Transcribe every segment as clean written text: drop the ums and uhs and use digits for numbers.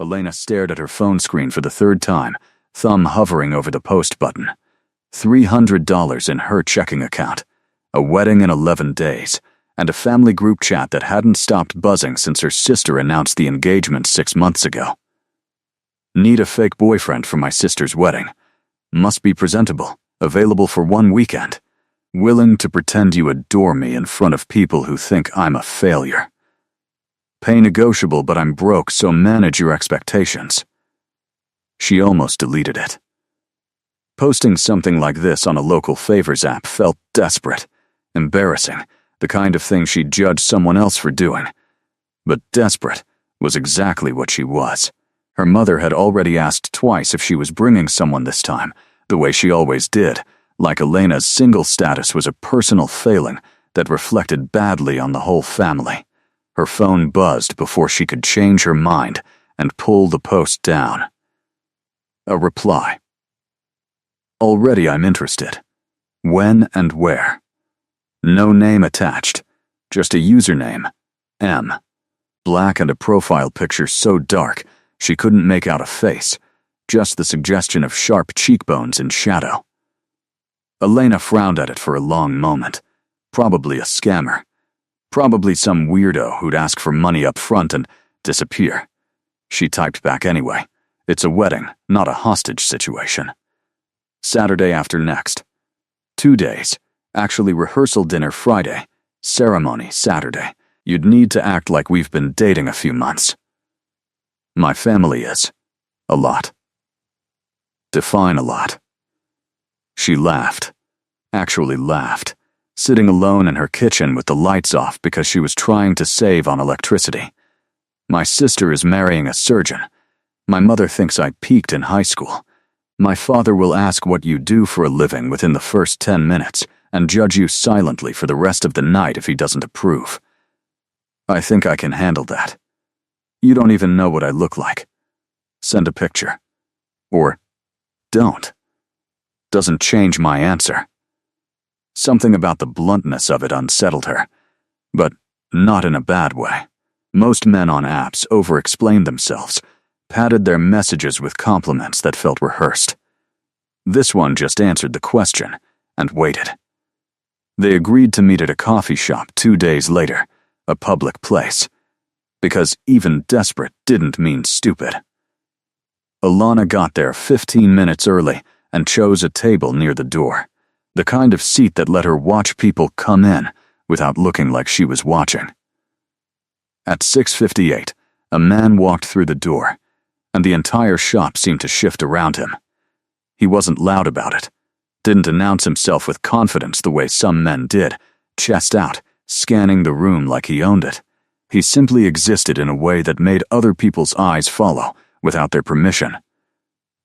Elena stared at her phone screen for the third time, thumb hovering over the post button. $300 in her checking account, a wedding in 11 days, and a family group chat that hadn't stopped buzzing since her sister announced the engagement 6 months ago. Need a fake boyfriend for my sister's wedding. Must be presentable, available for 1 weekend. Willing to pretend you adore me in front of people who think I'm a failure. Pay negotiable, but I'm broke, so manage your expectations. She almost deleted it. Posting something like this on a local favors app felt desperate, embarrassing, the kind of thing she'd judge someone else for doing. But desperate was exactly what she was. Her mother had already asked twice if she was bringing someone this time, the way she always did, like Elena's single status was a personal failing that reflected badly on the whole family. Her phone buzzed before she could change her mind and pull the post down. A reply. Already I'm interested. When and where? No name attached, just a username, M. Black and a profile picture so dark she couldn't make out a face, just the suggestion of sharp cheekbones in shadow. Elena frowned at it for a long moment. Probably a scammer. Probably some weirdo who'd ask for money up front and disappear. She typed back anyway. It's a wedding, not a hostage situation. Saturday after next. 2 days. Actually rehearsal dinner Friday. Ceremony Saturday. You'd need to act like we've been dating a few months. My family is. A lot. Define a lot. She laughed. Actually laughed. Sitting alone in her kitchen with the lights off because she was trying to save on electricity. My sister is marrying a surgeon. My mother thinks I peaked in high school. My father will ask what you do for a living within the first 10 minutes and judge you silently for the rest of the night if he doesn't approve. I think I can handle that. You don't even know what I look like. Send a picture. Or don't. Doesn't change my answer. Something about the bluntness of it unsettled her, but not in a bad way. Most men on apps over-explained themselves, padded their messages with compliments that felt rehearsed. This one just answered the question and waited. They agreed to meet at a coffee shop 2 days later, a public place, because even desperate didn't mean stupid. Alana got there 15 minutes early and chose a table near the door, the kind of seat that let her watch people come in without looking like she was watching. At 6:58, a man walked through the door, and the entire shop seemed to shift around him. He wasn't loud about it, didn't announce himself with confidence the way some men did, chest out, scanning the room like he owned it. He simply existed in a way that made other people's eyes follow without their permission.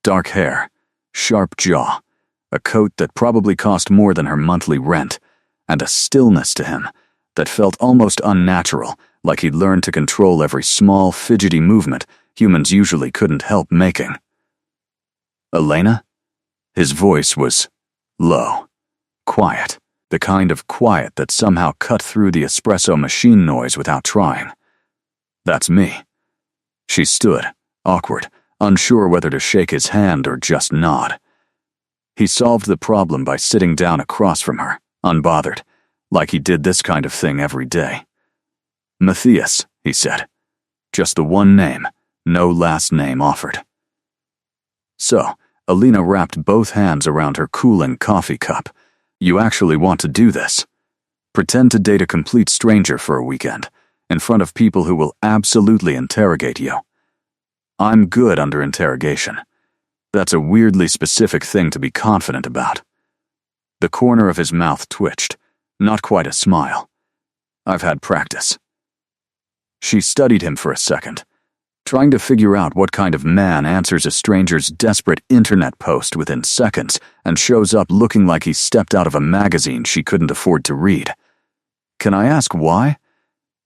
Dark hair, sharp jaw, a coat that probably cost more than her monthly rent, and a stillness to him that felt almost unnatural, like he'd learned to control every small, fidgety movement humans usually couldn't help making. Elena? His voice was low, quiet, the kind of quiet that somehow cut through the espresso machine noise without trying. That's me. She stood, awkward, unsure whether to shake his hand or just nod. He solved the problem by sitting down across from her, unbothered, like he did this kind of thing every day. Matthias, he said. Just the one name, no last name offered. So, Elena wrapped both hands around her cooling coffee cup. You actually want to do this? Pretend to date a complete stranger for a weekend, in front of people who will absolutely interrogate you. I'm good under interrogation. That's a weirdly specific thing to be confident about. The corner of his mouth twitched, not quite a smile. I've had practice. She studied him for a second, trying to figure out what kind of man answers a stranger's desperate internet post within seconds and shows up looking like he stepped out of a magazine she couldn't afford to read. Can I ask why?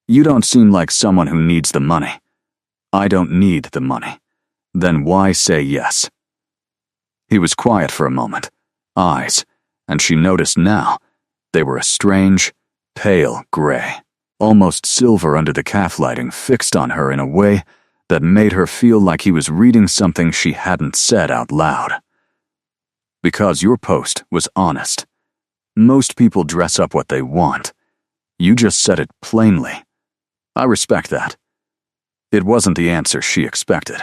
You don't seem like someone who needs the money. I don't need the money. Then why say yes? He was quiet for a moment, eyes, and she noticed now, they were a strange, pale gray, almost silver under the calf lighting fixed on her in a way that made her feel like he was reading something she hadn't said out loud. Because your post was honest. Most people dress up what they want. You just said it plainly. I respect that. It wasn't the answer she expected.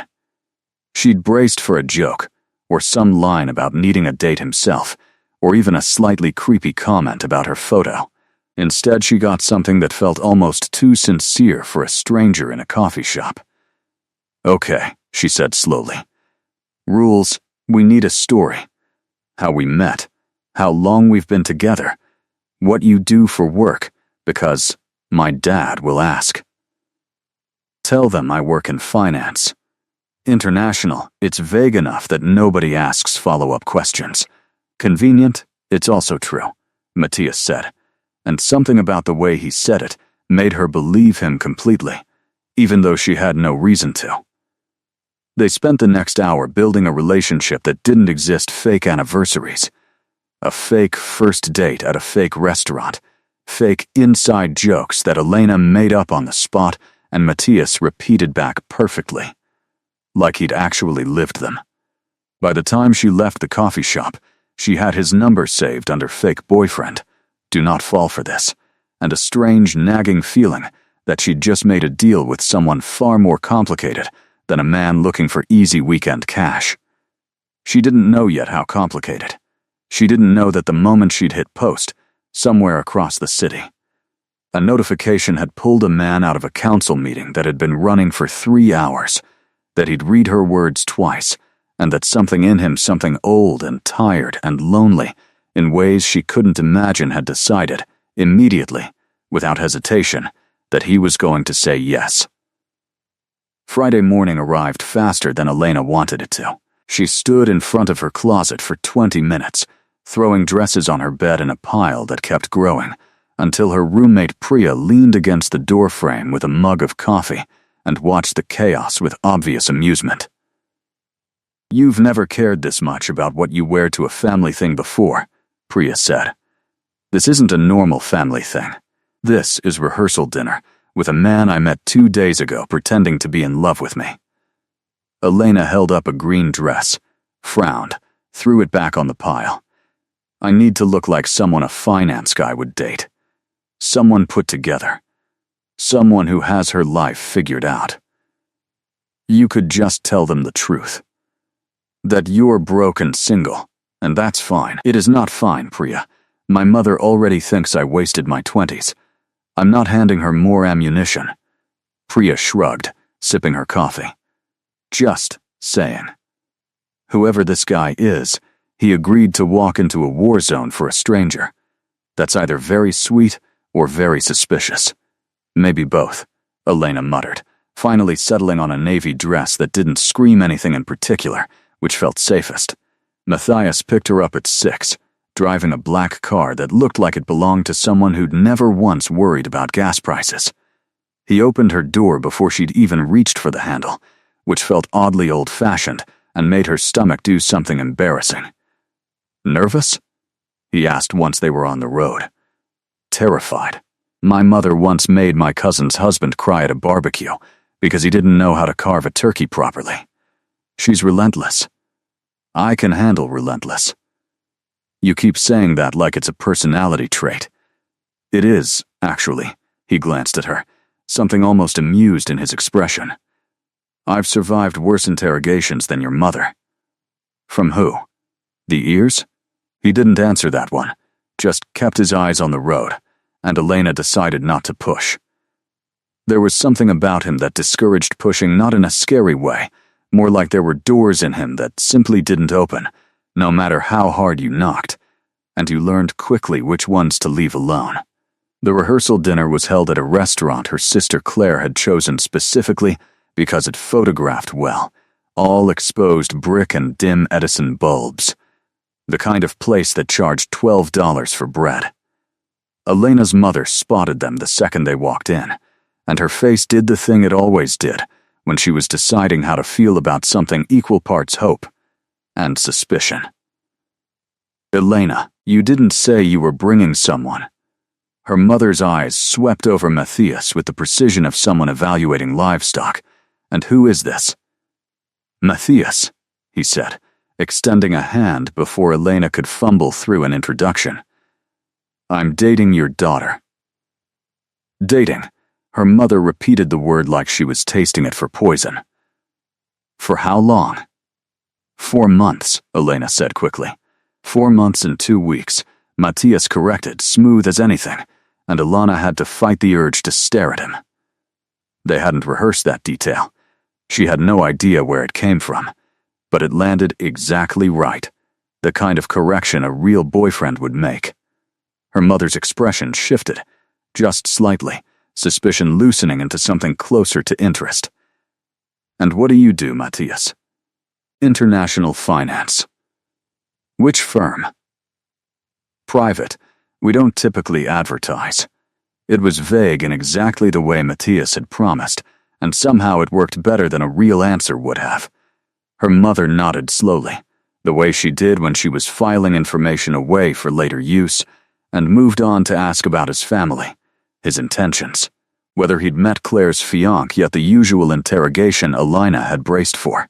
She'd braced for a joke, or some line about needing a date himself, or even a slightly creepy comment about her photo. Instead, she got something that felt almost too sincere for a stranger in a coffee shop. Okay, she said slowly. Rules, we need a story. How we met, how long we've been together, what you do for work, because my dad will ask. Tell them I work in finance. International, it's vague enough that nobody asks follow-up questions. Convenient, it's also true, Matthias said, and something about the way he said it made her believe him completely, even though she had no reason to. They spent the next hour building a relationship that didn't exist. Fake anniversaries, a fake first date at a fake restaurant, fake inside jokes that Elena made up on the spot and Matthias repeated back perfectly, like he'd actually lived them. By the time she left the coffee shop, she had his number saved under fake boyfriend. Do not fall for this, and a strange nagging feeling that she'd just made a deal with someone far more complicated than a man looking for easy weekend cash. She didn't know yet how complicated. She didn't know that the moment she'd hit post, somewhere across the city, a notification had pulled a man out of a council meeting that had been running for 3 hours, that he'd read her words twice, and that something in him, something old and tired and lonely, in ways she couldn't imagine, had decided, immediately, without hesitation, that he was going to say yes. Friday morning arrived faster than Elena wanted it to. She stood in front of her closet for 20 minutes, throwing dresses on her bed in a pile that kept growing, until her roommate Priya leaned against the doorframe with a mug of coffee and watched the chaos with obvious amusement. You've never cared this much about what you wear to a family thing before, Priya said. This isn't a normal family thing. This is rehearsal dinner with a man I met 2 days ago pretending to be in love with me. Elena held up a green dress, frowned, threw it back on the pile. I need to look like someone a finance guy would date. Someone put together. Someone who has her life figured out. You could just tell them the truth. That you're broke and single, and that's fine. It is not fine, Priya. My mother already thinks I wasted my 20s. I'm not handing her more ammunition. Priya shrugged, sipping her coffee. Just saying. Whoever this guy is, he agreed to walk into a war zone for a stranger. That's either very sweet or very suspicious. Maybe both, Elena muttered, finally settling on a navy dress that didn't scream anything in particular, which felt safest. Matthias picked her up at 6, driving a black car that looked like it belonged to someone who'd never once worried about gas prices. He opened her door before she'd even reached for the handle, which felt oddly old-fashioned and made her stomach do something embarrassing. Nervous? He asked once they were on the road. Terrified. My mother once made my cousin's husband cry at a barbecue because he didn't know how to carve a turkey properly. She's relentless. I can handle relentless. You keep saying that like it's a personality trait. It is, actually, he glanced at her, something almost amused in his expression. I've survived worse interrogations than your mother. From who? The ears? He didn't answer that one, just kept his eyes on the road, and Elena decided not to push. There was something about him that discouraged pushing, not in a scary way, more like there were doors in him that simply didn't open, no matter how hard you knocked, and you learned quickly which ones to leave alone. The rehearsal dinner was held at a restaurant her sister Claire had chosen specifically because it photographed well, all exposed brick and dim Edison bulbs, the kind of place that charged $12 for bread. Elena's mother spotted them the second they walked in, and her face did the thing it always did when she was deciding how to feel about something: equal parts hope and suspicion. Elena, you didn't say you were bringing someone. Her mother's eyes swept over Matthias with the precision of someone evaluating livestock, "And who is this?" "Matthias," he said, extending a hand before Elena could fumble through an introduction. "I'm dating your daughter." Dating. Her mother repeated the word like she was tasting it for poison. "For how long?" 4 months, Elena said quickly. 4 months and 2 weeks, Matthias corrected, smooth as anything, and Elena had to fight the urge to stare at him. They hadn't rehearsed that detail. She had no idea where it came from, but it landed exactly right, the kind of correction a real boyfriend would make. Her mother's expression shifted, just slightly, suspicion loosening into something closer to interest. "And what do you do, Matthias?" "International finance." "Which firm?" "Private. We don't typically advertise." It was vague in exactly the way Matthias had promised, and somehow it worked better than a real answer would have. Her mother nodded slowly, the way she did when she was filing information away for later use, and moved on to ask about his family, his intentions, whether he'd met Claire's fiancé, yet the usual interrogation Elena had braced for.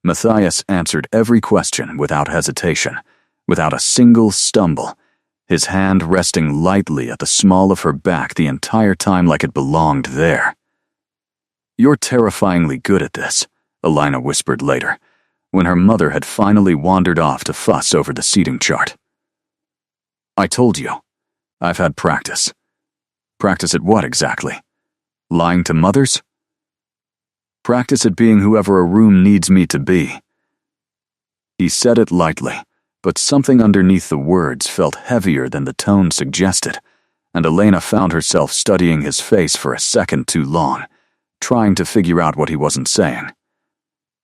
Matthias answered every question without hesitation, without a single stumble, his hand resting lightly at the small of her back the entire time like it belonged there. "You're terrifyingly good at this," Elena whispered later, when her mother had finally wandered off to fuss over the seating chart. "I told you. I've had practice." "Practice at what exactly? Lying to mothers?" "Practice at being whoever a room needs me to be." He said it lightly, but something underneath the words felt heavier than the tone suggested, and Elena found herself studying his face for a second too long, trying to figure out what he wasn't saying.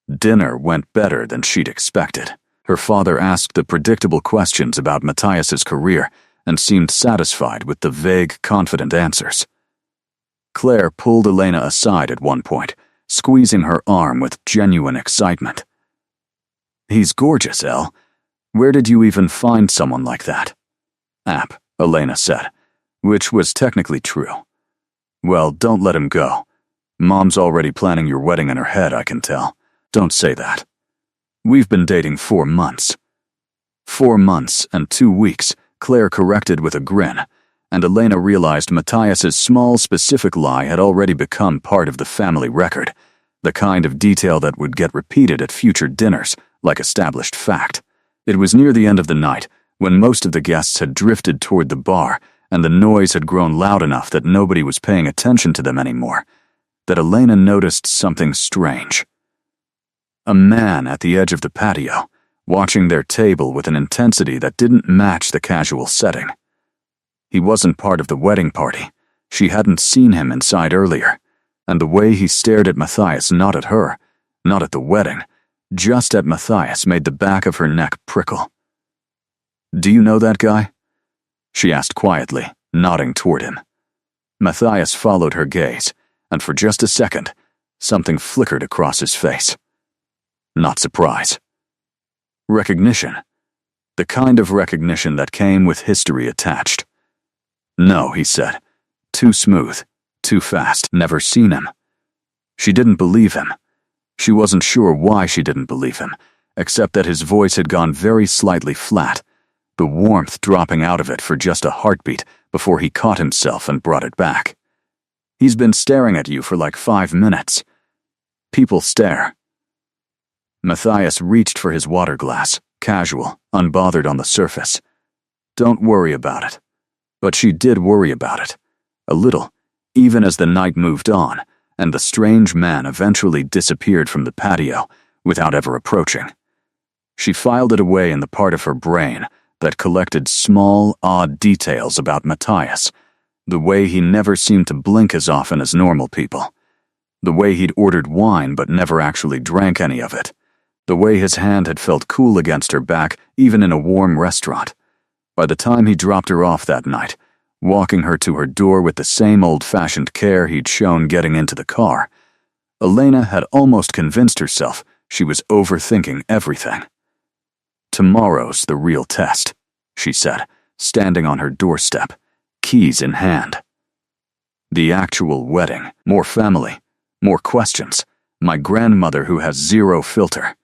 Dinner went better than she'd expected. Her father asked the predictable questions about Matthias's career and seemed satisfied with the vague, confident answers. Claire pulled Elena aside at one point, squeezing her arm with genuine excitement. "He's gorgeous, Elle. Where did you even find someone like that?" "App," Elena said, which was technically true. "Well, don't let him go. Mom's already planning your wedding in her head, I can tell. Don't say that. We've been dating 4 months." 4 months and 2 weeks, Claire corrected with a grin, and Elena realized Matthias's small, specific lie had already become part of the family record, the kind of detail that would get repeated at future dinners, like established fact. It was near the end of the night, when most of the guests had drifted toward the bar, and the noise had grown loud enough that nobody was paying attention to them anymore, that Elena noticed something strange. A man at the edge of the patio, watching their table with an intensity that didn't match the casual setting. He wasn't part of the wedding party. She hadn't seen him inside earlier, and the way he stared at Matthias, not at her, not at the wedding, just at Matthias, made the back of her neck prickle. "Do you know that guy?" she asked quietly, nodding toward him. Matthias followed her gaze, and for just a second, something flickered across his face. Not surprise. Recognition. The kind of recognition that came with history attached. "No," he said. "Too smooth. Too fast. Never seen him." She didn't believe him. She wasn't sure why she didn't believe him, except that his voice had gone very slightly flat, the warmth dropping out of it for just a heartbeat before he caught himself and brought it back. "He's been staring at you for like 5 minutes. People stare." Matthias reached for his water glass, casual, unbothered on the surface. Don't worry about it. But she did worry about it. A little, even as the night moved on, and the strange man eventually disappeared from the patio without ever approaching. She filed it away in the part of her brain that collected small, odd details about Matthias, the way he never seemed to blink as often as normal people, the way he'd ordered wine but never actually drank any of it, the way his hand had felt cool against her back even in a warm restaurant. By the time he dropped her off that night, walking her to her door with the same old-fashioned care he'd shown getting into the car, Elena had almost convinced herself she was overthinking everything. "Tomorrow's the real test," she said, standing on her doorstep, keys in hand. The actual wedding, more family, more questions, My grandmother who has zero filter.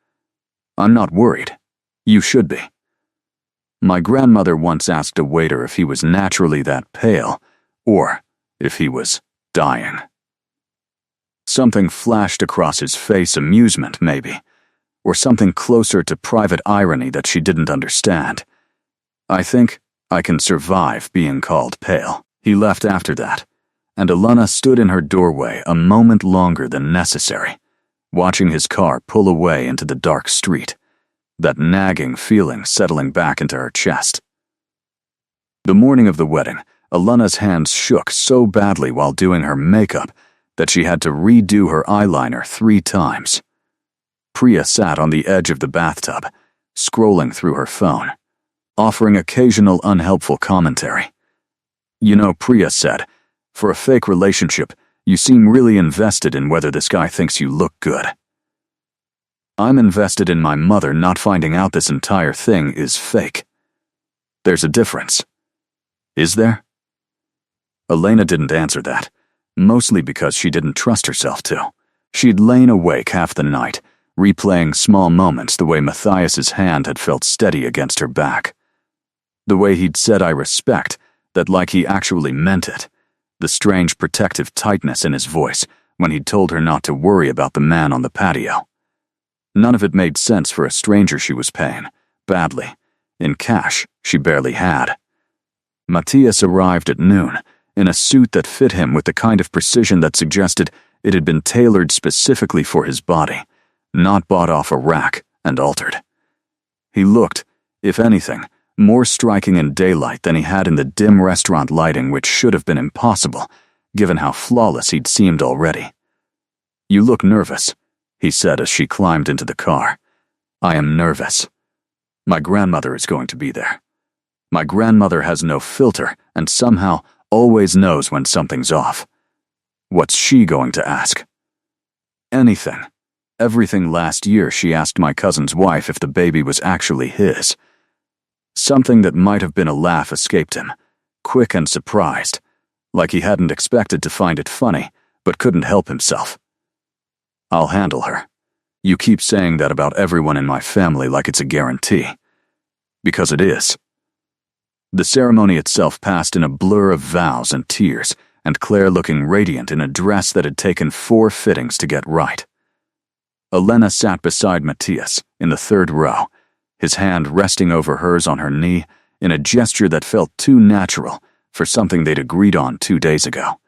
I'm not worried. You should be. My grandmother once asked a waiter if he was naturally that pale, or if he was dying. Something flashed across his face, amusement maybe, or something closer to private irony that she didn't understand. I think I can survive being called pale. He left after that, and Alana stood in her doorway a moment longer than necessary, watching his car pull away into the dark street, that nagging feeling settling back into her chest. The morning of the wedding, Alana's hands shook so badly while doing her makeup that she had to redo her eyeliner 3 times. Priya sat on the edge of the bathtub, scrolling through her phone, offering occasional unhelpful commentary. You know, Priya said, for a fake relationship, you seem really invested in whether this guy thinks you look good. I'm invested in my mother not finding out this entire thing is fake. There's a difference. Is there? Elena didn't answer that, mostly because she didn't trust herself to. She'd lain awake half the night, replaying small moments the way Matthias's hand had felt steady against her back. The way he'd said I respect, that like he actually meant it. The strange protective tightness in his voice when he'd told her not to worry about the man on the patio. None of it made sense for a stranger she was paying, badly. In cash, she barely had. Matthias arrived at noon, in a suit that fit him with the kind of precision that suggested it had been tailored specifically for his body, not bought off a rack and altered. He looked, if anything, more striking in daylight than he had in the dim restaurant lighting, which should have been impossible, given how flawless he'd seemed already. You look nervous, he said as she climbed into the car. I am nervous. My grandmother is going to be there. My grandmother has no filter and somehow always knows when something's off. What's she going to ask? Anything. Everything last year she asked my cousin's wife if the baby was actually his. Something that might have been a laugh escaped him, quick and surprised, like he hadn't expected to find it funny, but couldn't help himself. I'll handle her. You keep saying that about everyone in my family like it's a guarantee. Because it is. The ceremony itself passed in a blur of vows and tears, and Claire looking radiant in a dress that had taken 4 fittings to get right. Elena sat beside Matthias, in the 3rd row, his hand resting over hers on her knee, in a gesture that felt too natural for something they'd agreed on 2 days ago,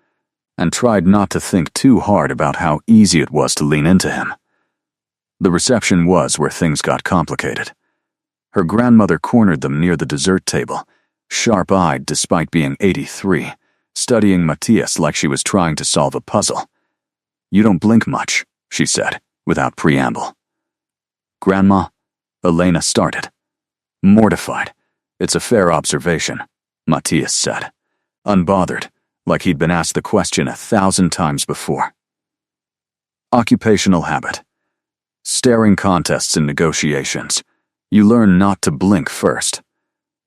and tried not to think too hard about how easy it was to lean into him. The reception was where things got complicated. Her grandmother cornered them near the dessert table, sharp-eyed despite being 83, studying Matthias like she was trying to solve a puzzle. You don't blink much, she said, without preamble. Grandma, Elena started. Mortified. It's a fair observation, Matthias said, unbothered, like he'd been asked the question 1,000 times before. Occupational habit. Staring contests and negotiations. You learn not to blink first.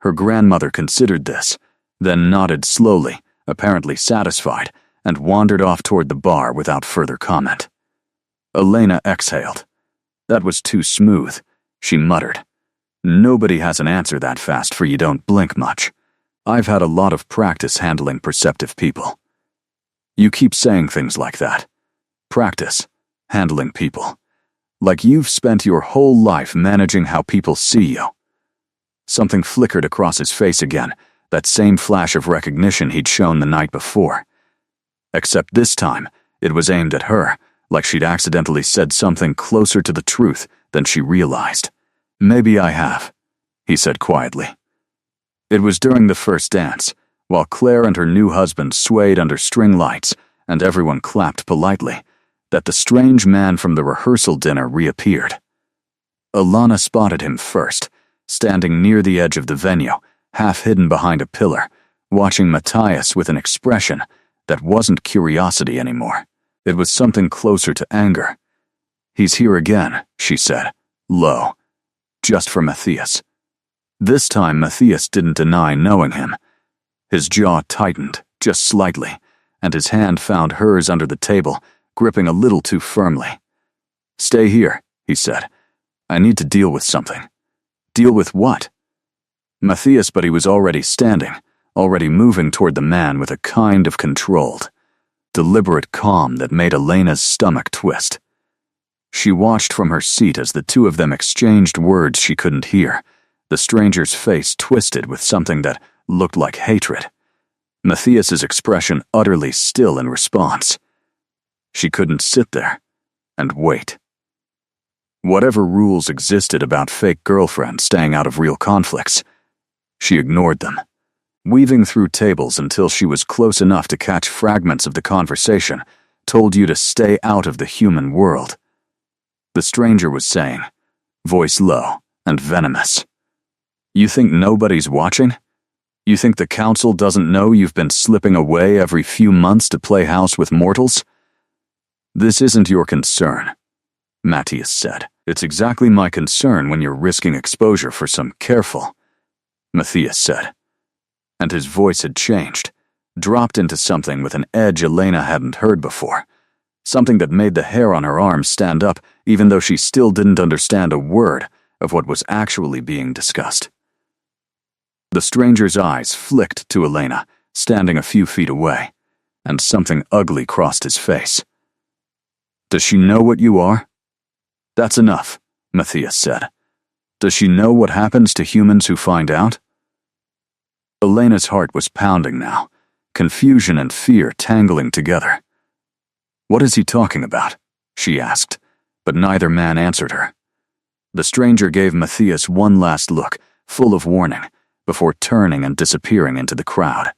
Her grandmother considered this, then nodded slowly, apparently satisfied, and wandered off toward the bar without further comment. Elena exhaled. That was too smooth, she muttered. Nobody has an answer that fast for you don't blink much. I've had a lot of practice handling perceptive people. You keep saying things like that. Practice, handling people. Like you've spent your whole life managing how people see you. Something flickered across his face again, that same flash of recognition he'd shown the night before. Except this time, it was aimed at her, like she'd accidentally said something closer to the truth than she realized. Maybe I have, he said quietly. It was during the first dance, while Claire and her new husband swayed under string lights and everyone clapped politely, that the strange man from the rehearsal dinner reappeared. Alana spotted him first, standing near the edge of the venue, half hidden behind a pillar, watching Matthias with an expression that wasn't curiosity anymore. It was something closer to anger. He's here again, she said, low, just for Matthias. This time Matthias didn't deny knowing him. His jaw tightened, just slightly, and his hand found hers under the table, gripping a little too firmly. Stay here, he said. I need to deal with something. Deal with what? Matthias, but he was already standing, already moving toward the man with a kind of controlled, deliberate calm that made Elena's stomach twist. She watched from her seat as the two of them exchanged words she couldn't hear, the stranger's face twisted with something that looked like hatred. Matthias's expression utterly still in response. She couldn't sit there and wait. Whatever rules existed about fake girlfriends staying out of real conflicts, she ignored them, weaving through tables until she was close enough to catch fragments of the conversation, told you to stay out of the human world. The stranger was saying, voice low and venomous. You think nobody's watching? You think the council doesn't know you've been slipping away every few months to play house with mortals? This isn't your concern, Matthias said. It's exactly my concern when you're risking exposure for some careful, Matthias said. And his voice had changed, dropped into something with an edge Elena hadn't heard before, something that made the hair on her arm stand up even though she still didn't understand a word of what was actually being discussed. The stranger's eyes flicked to Elena, standing a few feet away, and something ugly crossed his face. Does she know what you are? That's enough, Matthias said. Does she know what happens to humans who find out? Elena's heart was pounding now, confusion and fear tangling together. What is he talking about? She asked, but neither man answered her. The stranger gave Matthias one last look, full of warning, before turning and disappearing into the crowd,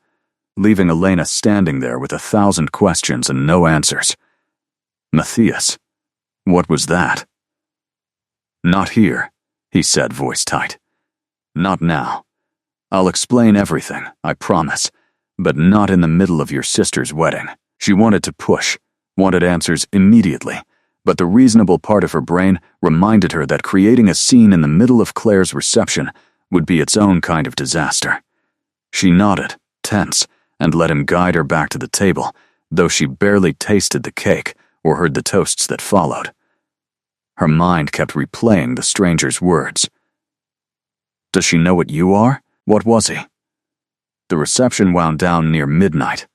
leaving Elena standing there with 1,000 questions and no answers. Matthias, what was that? Not here, he said, voice tight. Not now. I'll explain everything, I promise, but not in the middle of your sister's wedding. She wanted to push, wanted answers immediately, but the reasonable part of her brain reminded her that creating a scene in the middle of Claire's reception would be its own kind of disaster. She nodded, tense, and let him guide her back to the table, though she barely tasted the cake or heard the toasts that followed. Her mind kept replaying the stranger's words. Does she know what you are? What was he? The reception wound down near midnight.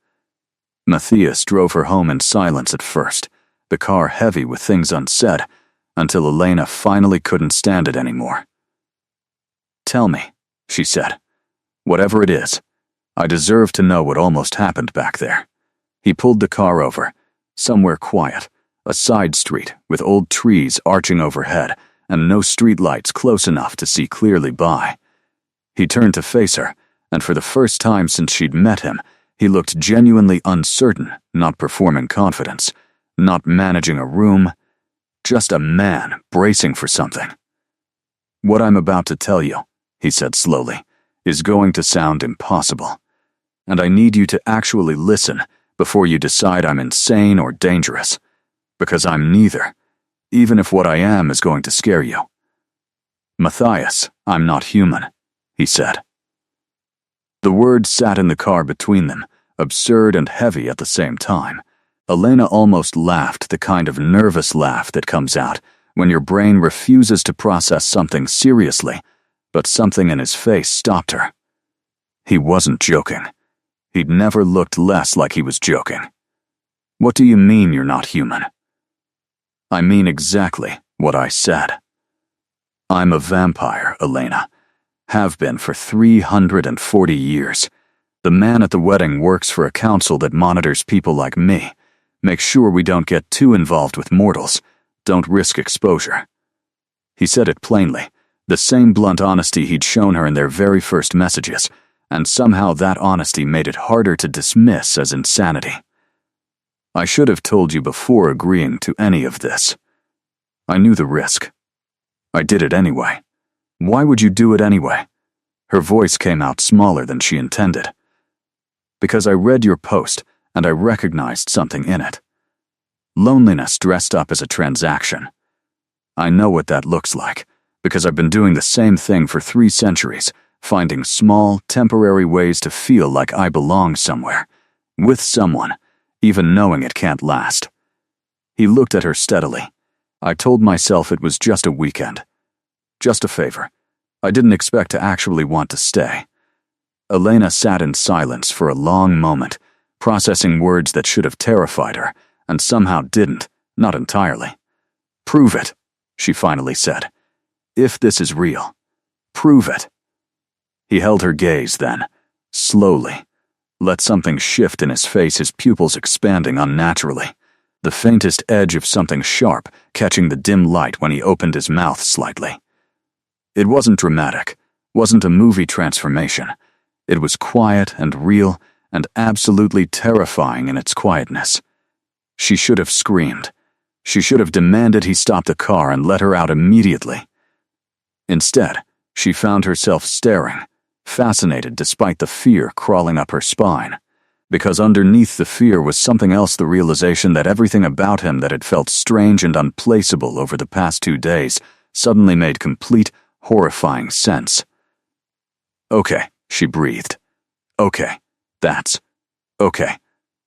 Matthias drove her home in silence at first, the car heavy with things unsaid, until Elena finally couldn't stand it anymore. Tell me, she said. Whatever it is, I deserve to know what almost happened back there. He pulled the car over, somewhere quiet, a side street with old trees arching overhead and no street lights close enough to see clearly by. He turned to face her, and for the first time since she'd met him, he looked genuinely uncertain, not performing confidence, not managing a room, just a man bracing for something. What I'm about to tell you, he said slowly, is going to sound impossible, and I need you to actually listen before you decide I'm insane or dangerous, because I'm neither, even if what I am is going to scare you. Matthias, I'm not human, he said. The words sat in the car between them, absurd and heavy at the same time. Elena almost laughed, the kind of nervous laugh that comes out when your brain refuses to process something seriously, but something in his face stopped her. He wasn't joking. He'd never looked less like he was joking. What do you mean you're not human? I mean exactly what I said. I'm a vampire, Elena. Have been for 340 years. The man at the wedding works for a council that monitors people like me, makes sure we don't get too involved with mortals, don't risk exposure. He said it plainly, the same blunt honesty he'd shown her in their very first messages, and somehow that honesty made it harder to dismiss as insanity. I should have told you before agreeing to any of this. I knew the risk. I did it anyway. Why would you do it anyway? Her voice came out smaller than she intended. Because I read your post, and I recognized something in it. Loneliness dressed up as a transaction. I know what that looks like, because I've been doing the same thing for 3 centuries, finding small, temporary ways to feel like I belong somewhere, with someone, even knowing it can't last. He looked at her steadily. I told myself it was just a weekend. Just a favor. I didn't expect to actually want to stay. Elena sat in silence for a long moment, processing words that should have terrified her, and somehow didn't, not entirely. "Prove it," she finally said. "If this is real, prove it." He held her gaze then, slowly, let something shift in his face, his pupils expanding unnaturally, the faintest edge of something sharp catching the dim light when he opened his mouth slightly. It wasn't dramatic, wasn't a movie transformation. It was quiet and real and absolutely terrifying in its quietness. She should have screamed. She should have demanded he stop the car and let her out immediately. Instead, she found herself staring, fascinated despite the fear crawling up her spine. Because underneath the fear was something else, the realization that everything about him that had felt strange and unplaceable over the past 2 days suddenly made complete, horrifying sense. "Okay," she breathed. "Okay, that's okay.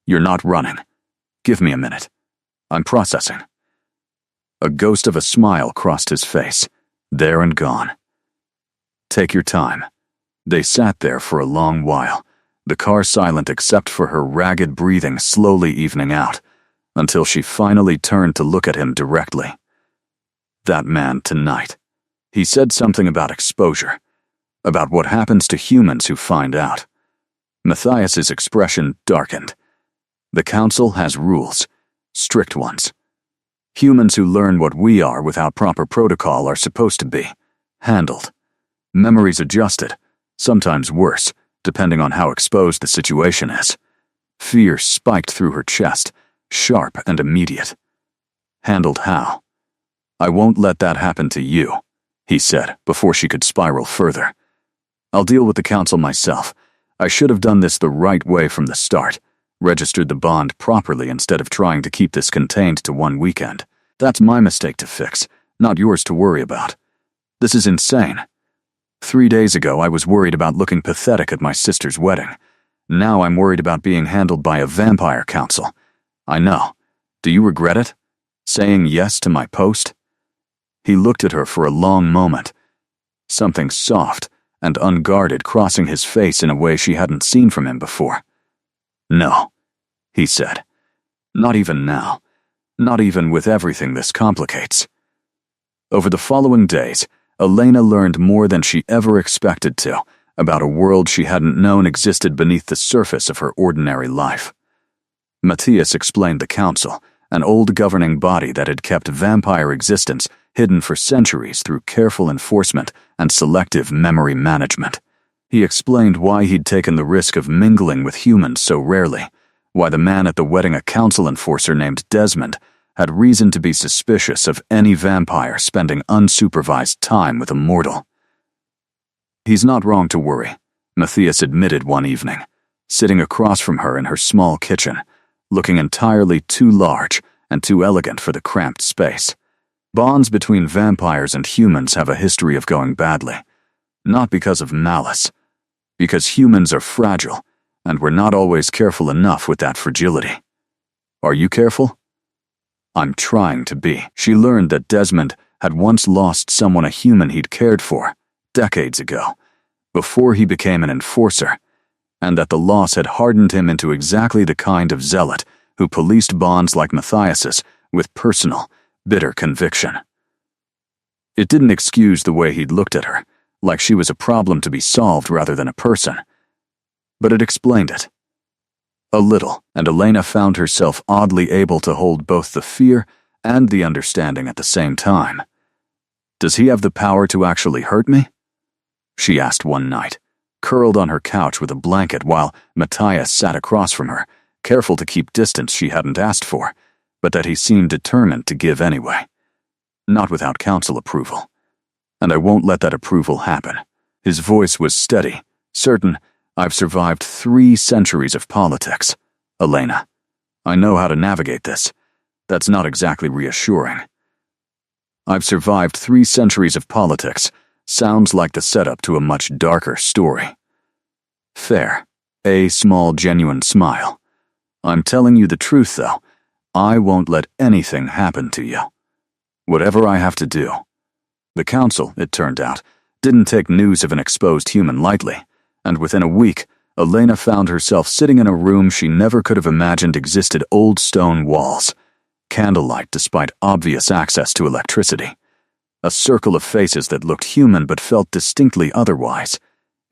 You're not running. Give me a minute. I'm processing." A ghost of a smile crossed his face, there and gone. "Take your time." They sat there for a long while, the car silent except for her ragged breathing slowly evening out, until she finally turned to look at him directly. "That man tonight. He said something about exposure, about what happens to humans who find out." Matthias's expression darkened. "The council has rules, strict ones. Humans who learn what we are without proper protocol are supposed to be handled. Memories adjusted, sometimes worse, depending on how exposed the situation is." Fear spiked through her chest, sharp and immediate. "Handled how?" "I won't let that happen to you," he said before she could spiral further. "I'll deal with the council myself. I should have done this the right way from the start, registered the bond properly instead of trying to keep this contained to 1 weekend. That's my mistake to fix, not yours to worry about. This is insane. 3 days ago, I was worried about looking pathetic at my sister's wedding. Now I'm worried about being handled by a vampire council. I know. Do you regret it? Saying yes to my post?" He looked at her for a long moment, something soft and unguarded crossing his face in a way she hadn't seen from him before. "No," he said. "Not even now. Not even with everything this complicates." Over the following days, Elena learned more than she ever expected to about a world she hadn't known existed beneath the surface of her ordinary life. Matthias explained the council, an old governing body that had kept vampire existence hidden for centuries through careful enforcement and selective memory management. He explained why he'd taken the risk of mingling with humans so rarely, why the man at the wedding, a council enforcer named Desmond, had reason to be suspicious of any vampire spending unsupervised time with a mortal. "He's not wrong to worry," Matthias admitted one evening, sitting across from her in her small kitchen, looking entirely too large and too elegant for the cramped space. "Bonds between vampires and humans have a history of going badly, not because of malice, because humans are fragile, and we're not always careful enough with that fragility. Are you careful?" "I'm trying to be." She learned that Desmond had once lost someone, a human he'd cared for, decades ago, before he became an enforcer, and that the loss had hardened him into exactly the kind of zealot who policed bonds like Matthias's with personal, bitter conviction. It didn't excuse the way he'd looked at her, like she was a problem to be solved rather than a person, but it explained it. A little, and Elena found herself oddly able to hold both the fear and the understanding at the same time. "Does he have the power to actually hurt me?" she asked one night, curled on her couch with a blanket while Matthias sat across from her, careful to keep distance she hadn't asked for, but that he seemed determined to give anyway. "Not without council approval. And I won't let that approval happen." His voice was steady, certain. "I've survived 3 centuries of politics, Elena. I know how to navigate this. That's not exactly reassuring." "I've survived 3 centuries of politics" sounds like the setup to a much darker story. "Fair." A small, genuine smile. "I'm telling you the truth, though. I won't let anything happen to you." Whatever I have to do. The council, it turned out, didn't take news of an exposed human lightly, and within a week, Elena found herself sitting in a room she never could have imagined existed: old stone walls, candlelight despite obvious access to electricity, a circle of faces that looked human but felt distinctly otherwise,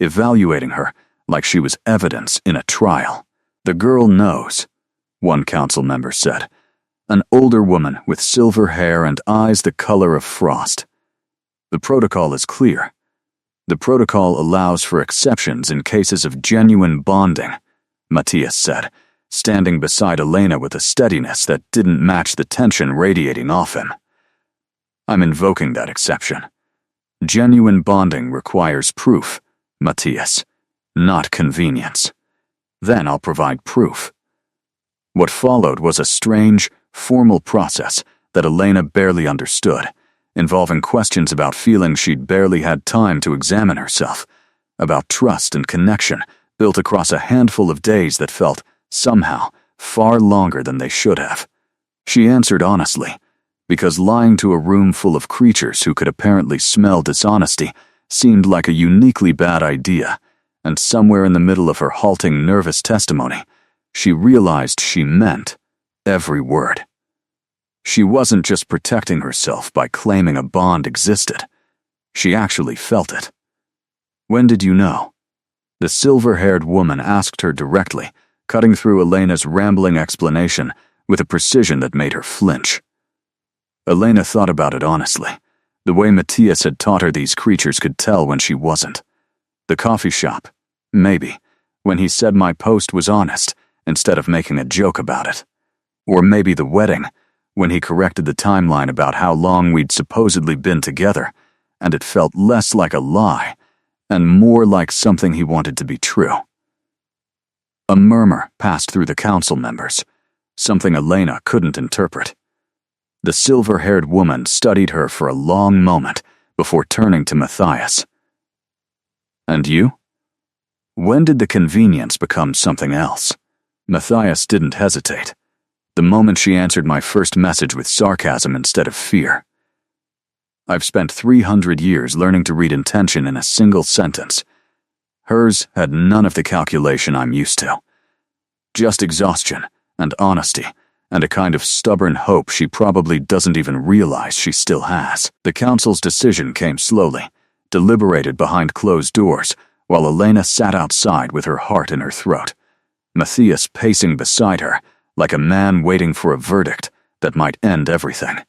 evaluating her like she was evidence in a trial. "The girl knows," one council member said, an older woman with silver hair and eyes the color of frost. "The protocol is clear. The protocol allows for exceptions in cases of genuine bonding," Matthias said, standing beside Elena with a steadiness that didn't match the tension radiating off him. "I'm invoking that exception. Genuine bonding requires proof, Matthias, not convenience. Then I'll provide proof." What followed was a strange, formal process that Elena barely understood, involving questions about feelings she'd barely had time to examine herself, about trust and connection built across a handful of days that felt, somehow, far longer than they should have. She answered honestly, because lying to a room full of creatures who could apparently smell dishonesty seemed like a uniquely bad idea, and somewhere in the middle of her halting, nervous testimony, she realized she meant every word. She wasn't just protecting herself by claiming a bond existed. She actually felt it. "When did you know?" the silver-haired woman asked her directly, cutting through Elena's rambling explanation with a precision that made her flinch. Elena thought about it honestly, the way Matthias had taught her these creatures could tell when she wasn't. The coffee shop, maybe, when he said my post was honest instead of making a joke about it. Or maybe the wedding, when he corrected the timeline about how long we'd supposedly been together, and it felt less like a lie and more like something he wanted to be true. A murmur passed through the council members, something Elena couldn't interpret. The silver-haired woman studied her for a long moment before turning to Matthias. "And you? When did the convenience become something else?" Matthias didn't hesitate. The moment she answered my first message with sarcasm instead of fear. "I've spent 300 years learning to read intention in a single sentence. Hers had none of the calculation I'm used to. Just exhaustion and honesty and a kind of stubborn hope she probably doesn't even realize she still has." The council's decision came slowly, deliberated behind closed doors, while Elena sat outside with her heart in her throat, Matthias pacing beside her like a man waiting for a verdict that might end everything.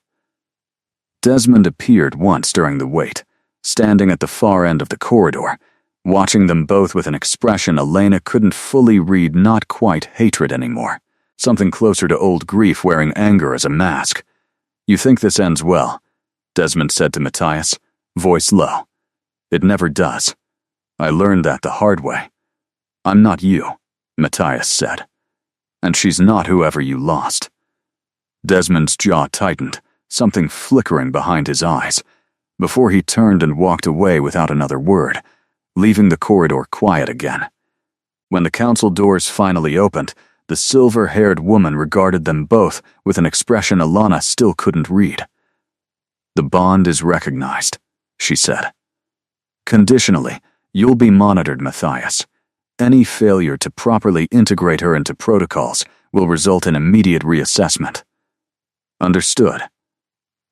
Desmond appeared once during the wait, standing at the far end of the corridor, watching them both with an expression Elena couldn't fully read, not quite hatred anymore. Something closer to old grief wearing anger as a mask. "You think this ends well," Desmond said to Matthias, voice low. "It never does. I learned that the hard way." "I'm not you," Matthias said. "And she's not whoever you lost." Desmond's jaw tightened, something flickering behind his eyes, before he turned and walked away without another word, leaving the corridor quiet again. When the council doors finally opened, the silver-haired woman regarded them both with an expression Alana still couldn't read. "The bond is recognized," she said. "Conditionally, you'll be monitored, Matthias. Any failure to properly integrate her into protocols will result in immediate reassessment." "Understood.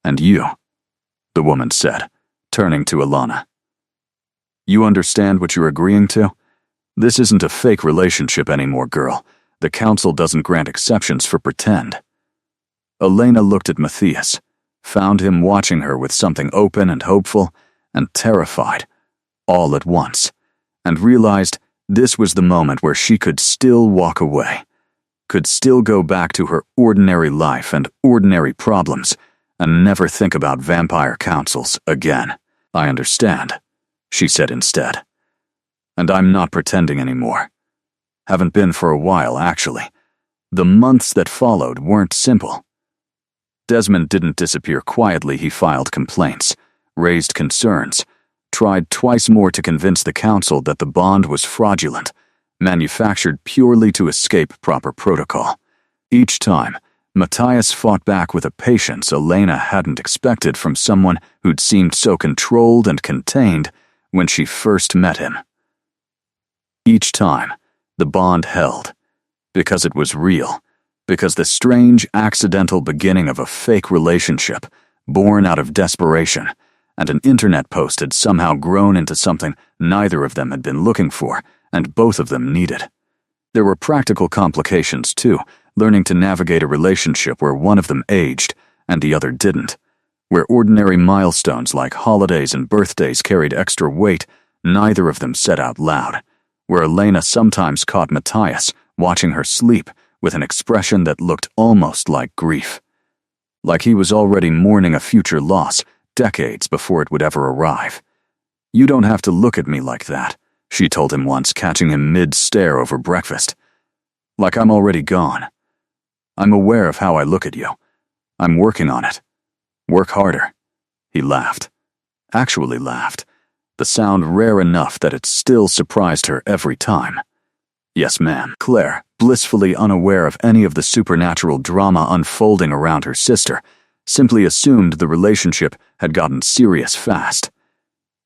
And you," the woman said, turning to Alana. "You understand what you're agreeing to? This isn't a fake relationship anymore, girl. The council doesn't grant exceptions for pretend." Elena looked at Matthias, found him watching her with something open and hopeful and terrified, all at once, and realized this was the moment where she could still walk away, could still go back to her ordinary life and ordinary problems, and never think about vampire councils again. "I understand," she said instead. "And I'm not pretending anymore. Haven't been for a while, actually. The months that followed weren't simple." Desmond didn't disappear quietly. He filed complaints, raised concerns, tried twice more to convince the council that the bond was fraudulent, manufactured purely to escape proper protocol. Each time, Matthias fought back with a patience Elena hadn't expected from someone who'd seemed so controlled and contained when she first met him. Each time, the bond held, because it was real, because the strange, accidental beginning of a fake relationship, born out of desperation, and an internet post had somehow grown into something neither of them had been looking for, and both of them needed. There were practical complications, too, learning to navigate a relationship where one of them aged and the other didn't, where ordinary milestones like holidays and birthdays carried extra weight neither of them said out loud, where Elena sometimes caught Matthias watching her sleep with an expression that looked almost like grief, like he was already mourning a future loss decades before it would ever arrive. "You don't have to look at me like that," she told him once, catching him mid-stare over breakfast. "Like I'm already gone. I'm aware of how I look at you. I'm working on it. Work harder." He laughed. Actually laughed. The sound rare enough that it still surprised her every time. "Yes, ma'am." Claire, blissfully unaware of any of the supernatural drama unfolding around her sister, simply assumed the relationship had gotten serious fast.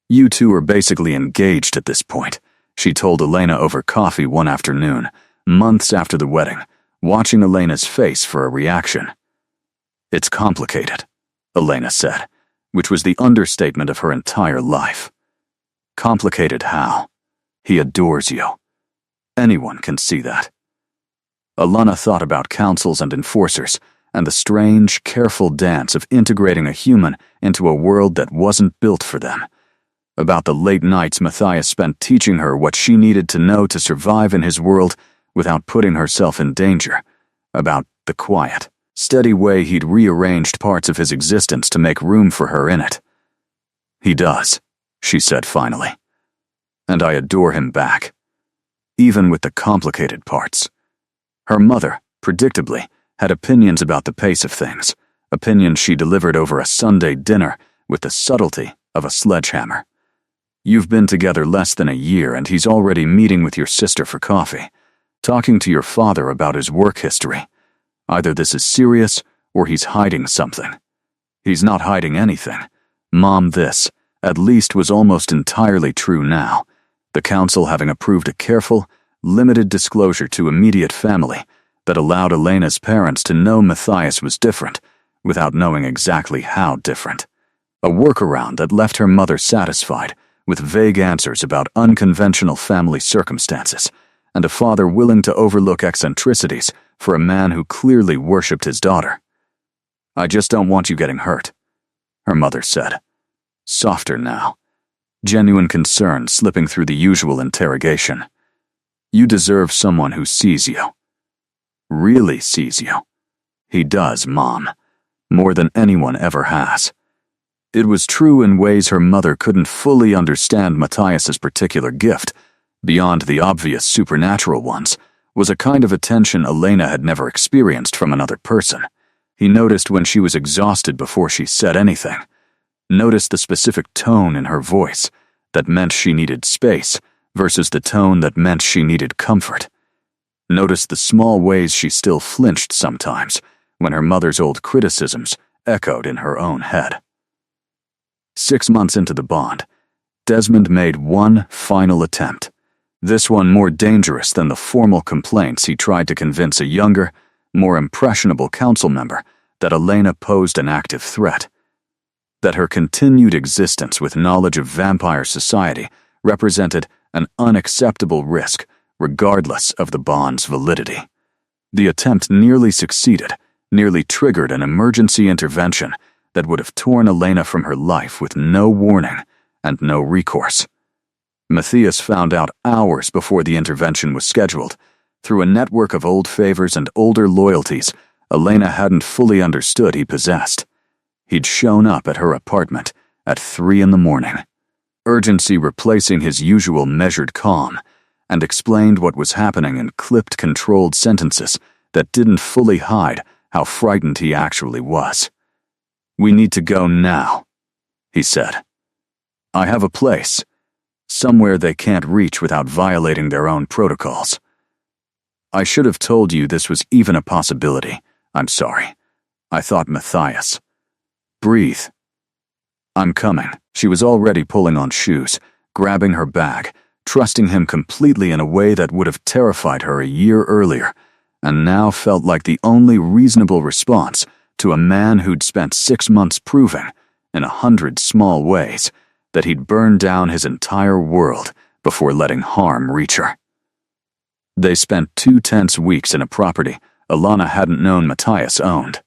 "You two are basically engaged at this point," she told Elena over coffee one afternoon, months after the wedding, watching Elena's face for a reaction. "It's complicated," Elena said, which was the understatement of her entire life. "Complicated how? He adores you. Anyone can see that." Alana thought about councils and enforcers, and the strange, careful dance of integrating a human into a world that wasn't built for them. About the late nights Matthias spent teaching her what she needed to know to survive in his world without putting herself in danger. About the quiet, steady way he'd rearranged parts of his existence to make room for her in it. "He does," she said finally. "And I adore him back. Even with the complicated parts." Her mother, predictably, had opinions about the pace of things, opinions she delivered over a Sunday dinner with the subtlety of a sledgehammer. "You've been together less than a year and he's already meeting with your sister for coffee, talking to your father about his work history. Either this is serious or he's hiding something." "He's not hiding anything. Mom, this, at least, was almost entirely true now, the council having approved a careful, limited disclosure to immediate family that allowed Elena's parents to know Matthias was different without knowing exactly how different. A workaround that left her mother satisfied with vague answers about unconventional family circumstances, and a father willing to overlook eccentricities for a man who clearly worshipped his daughter. "I just don't want you getting hurt," her mother said. Softer now, genuine concern slipping through the usual interrogation. "You deserve someone who sees you. Really sees you." "He does, Mom. More than anyone ever has." It was true in ways her mother couldn't fully understand. Matthias's particular gift, beyond the obvious supernatural ones, was a kind of attention Elena had never experienced from another person. He noticed when she was exhausted before she said anything. Noticed the specific tone in her voice that meant she needed space versus the tone that meant she needed comfort. Noticed the small ways she still flinched sometimes when her mother's old criticisms echoed in her own head. 6 months into the bond, Desmond made one final attempt, this one more dangerous than the formal complaints he tried to convince a younger, more impressionable council member that Elena posed an active threat, that her continued existence with knowledge of vampire society represented an unacceptable risk regardless of the bond's validity. The attempt nearly succeeded, nearly triggered an emergency intervention that would have torn Elena from her life with no warning and no recourse. Matthias found out hours before the intervention was scheduled, through a network of old favors and older loyalties Elena hadn't fully understood he possessed. He'd shown up at her apartment at 3 a.m, urgency replacing his usual measured calm, and explained what was happening in clipped, controlled sentences that didn't fully hide how frightened he actually was. "We need to go now," he said. "I have a place, somewhere they can't reach without violating their own protocols. I should have told you this was even a possibility, I'm sorry. I thought Matthias. Breathe. I'm coming. She was already pulling on shoes, grabbing her bag, trusting him completely in a way that would have terrified her a year earlier, and now felt like the only reasonable response to a man who'd spent 6 months proving, in 100 small ways, that he'd burned down his entire world before letting harm reach her. They spent 2 tense weeks in a property Alana hadn't known Matthias owned,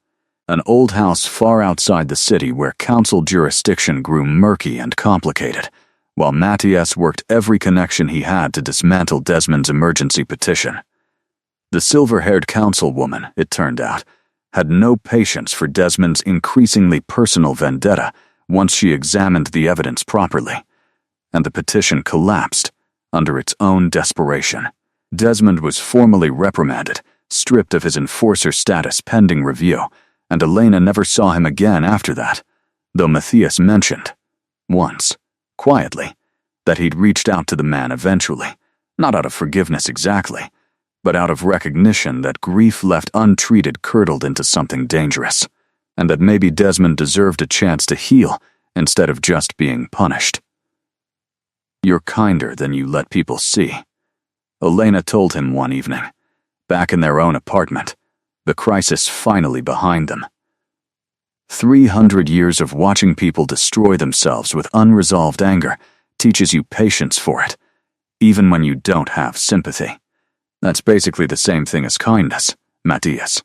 an old house far outside the city where council jurisdiction grew murky and complicated, while Matthias worked every connection he had to dismantle Desmond's emergency petition. The silver-haired councilwoman, it turned out, had no patience for Desmond's increasingly personal vendetta once she examined the evidence properly, and the petition collapsed under its own desperation. Desmond was formally reprimanded, stripped of his enforcer status pending review, and Elena never saw him again after that, though Matthias mentioned, once, quietly, that he'd reached out to the man eventually, not out of forgiveness exactly, but out of recognition that grief left untreated curdled into something dangerous, and that maybe Desmond deserved a chance to heal instead of just being punished. You're kinder than you let people see, Elena told him one evening, back in their own apartment, the crisis finally behind them. 300 years of watching people destroy themselves with unresolved anger teaches you patience for it, even when you don't have sympathy. That's basically the same thing as kindness, Matthias.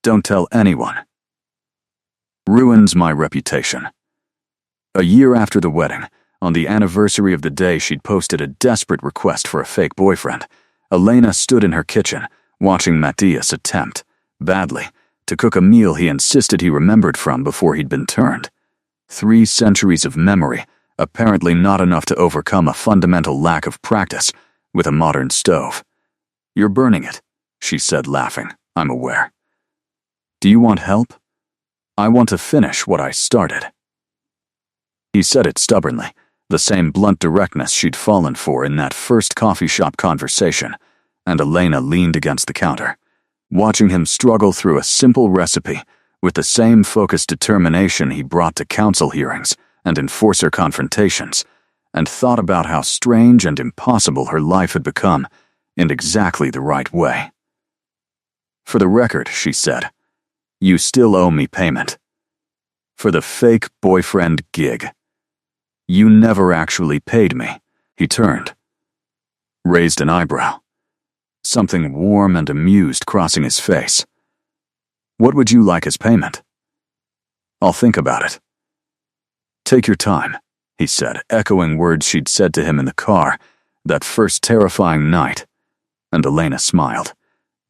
Don't tell anyone. Ruins my reputation. A year after the wedding, on the anniversary of the day she'd posted a desperate request for a fake boyfriend, Elena stood in her kitchen, watching Matthias attempt, badly, to cook a meal he insisted he remembered from before he'd been turned. 3 centuries of memory, apparently not enough to overcome a fundamental lack of practice with a modern stove. You're burning it, she said, laughing. I'm aware. Do you want help? I want to finish what I started. He said it stubbornly, the same blunt directness she'd fallen for in that first coffee shop conversation, and Elena leaned against the counter, watching him struggle through a simple recipe with the same focused determination he brought to council hearings and enforcer confrontations, and thought about how strange and impossible her life had become in exactly the right way. For the record, she said, you still owe me payment. For the fake boyfriend gig. You never actually paid me. He turned, raised an eyebrow, something warm and amused crossing his face. What would you like as payment? I'll think about it. Take your time, he said, echoing words she'd said to him in the car that first terrifying night, and Elena smiled,